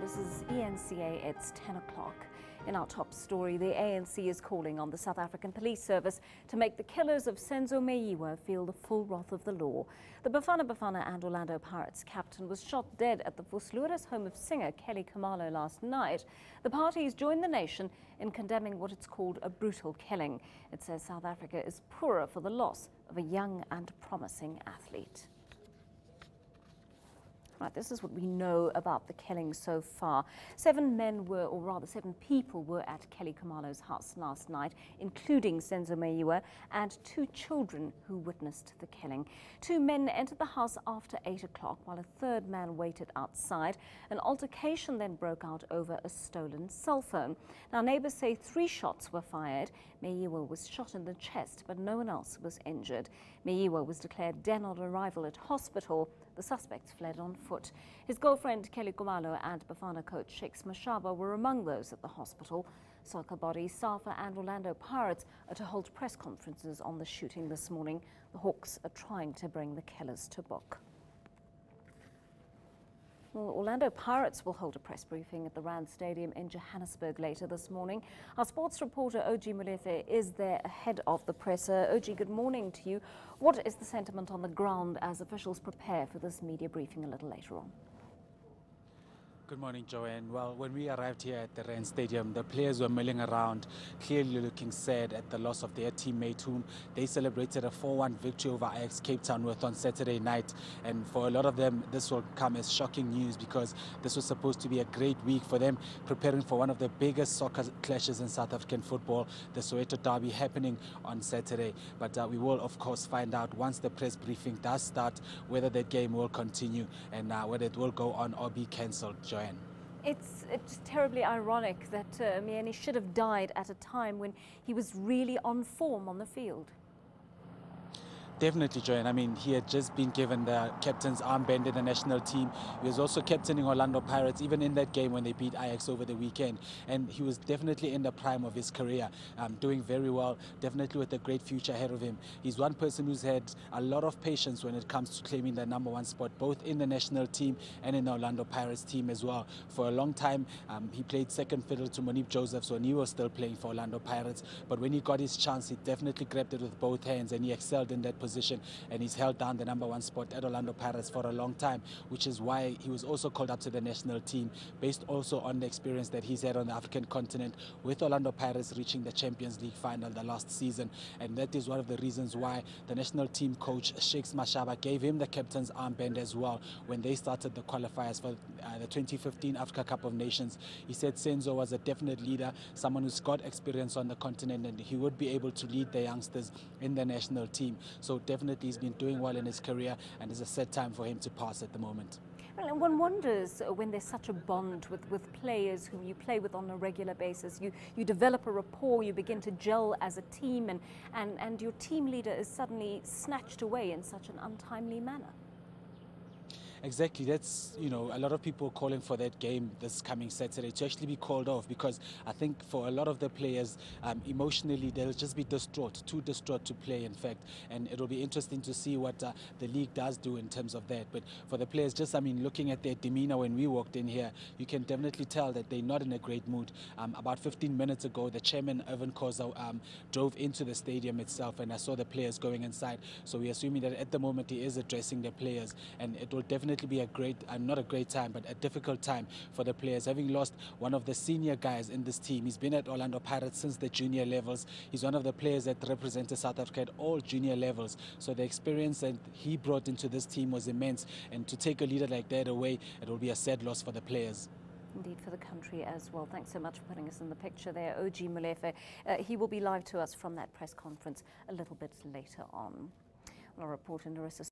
This is eNCA, it's 10 o'clock. In our top story, the ANC is calling on the South African Police Service to make the killers of Senzo Meyiwa feel the full wrath of the law. The Bafana and Orlando Pirates captain was shot dead at the Vusluris home of singer Kelly Khumalo last night. The parties joined the nation in condemning what it's called a brutal killing. It says South Africa is poorer for the loss of a young and promising athlete. Right, this is what we know about the killing so far. 7 people were at Kelly Khumalo's house last night, including Senzo Meyiwa and 2 children who witnessed the killing. 2 men entered the house after 8 o'clock while a 3rd man waited outside. An altercation then broke out over a stolen cell phone. Now, neighbors say 3 shots were fired. Meyiwa was shot in the chest, but no one else was injured. Meyiwa was declared dead on arrival at hospital. The suspects fled on foot. His girlfriend Kelly Khumalo and Bafana coach Shakes Mashaba were among those at the hospital. Soccer bodies SAFA and Orlando Pirates are to hold press conferences on the shooting this morning. The Hawks are trying to bring the killers to book. Well, Orlando Pirates will hold a press briefing at the Rand Stadium in Johannesburg later this morning. Our sports reporter Molefe is there ahead of the presser. Good morning to you. What is the sentiment on the ground as officials prepare for this media briefing a little later on? Good morning, Joanne. Well, when we arrived here at the Rand Stadium, the players were milling around, clearly looking sad at the loss of their teammate, whom they celebrated a 4-1 victory over Ajax Cape Town with on Saturday night. And for a lot of them, this will come as shocking news because this was supposed to be a great week for them, preparing for one of the biggest soccer clashes in South African football, the Soweto Derby, happening on Saturday. But we will, of course, find out once the press briefing does start whether that game will continue and whether it will go on or be cancelled. Joanne. It's terribly ironic that Mieni should have died at a time when he was really on form on the field. Definitely, Joanne. I mean, he had just been given the captain's armband in the national team. He was also captaining Orlando Pirates, even in that game when they beat Ajax over the weekend. And he was definitely in the prime of his career, doing very well, definitely with a great future ahead of him. He's one person who's had a lot of patience when it comes to claiming the #1 spot, both in the national team and in the Orlando Pirates team as well. For a long time, he played second fiddle to Molefe Josephs when he was still playing for Orlando Pirates. But when he got his chance, he definitely grabbed it with both hands and he excelled in that position, and he's held down the #1 spot at Orlando Pirates for a long time, which is why he was also called up to the national team, based also on the experience that he's had on the African continent with Orlando Pirates reaching the Champions League final the last season. And that is one of the reasons why the national team coach Shakes Mashaba gave him the captain's armband as well when they started the qualifiers for the 2015 Africa Cup of Nations. He said Senzo was a definite leader, someone who's got experience on the continent, and he would be able to lead the youngsters in the national team. So definitely he's been doing well in his career, and it's a sad time for him to pass at the moment. Well, and one wonders when there's such a bond with players who you play with on a regular basis, you develop a rapport, you begin to gel as a team, and your team leader is suddenly snatched away in such an untimely manner. Exactly. That's, a lot of people calling for that game this coming Saturday to actually be called off, because I think for a lot of the players, emotionally, they'll just be too distraught to play, in fact. And it'll be interesting to see what the league does do in terms of that. But for the players, looking at their demeanor when we walked in here, you can definitely tell that they're not in a great mood. About 15 minutes ago, the chairman, Irvin Khoza, drove into the stadium itself, and I saw the players going inside. So we're assuming that at the moment he is addressing the players, and it will definitely be a great, not a great time, but a difficult time for the players, having lost one of the senior guys in this team. He's been at Orlando Pirates since the junior levels. He's one of the players that represented South Africa at all junior levels. So the experience that he brought into this team was immense, and to take a leader like that away, it will be a sad loss for the players. Indeed, for the country as well. Thanks so much for putting us in the picture there, Molefe. He will be live to us from that press conference a little bit later on. I'll report in Larissa.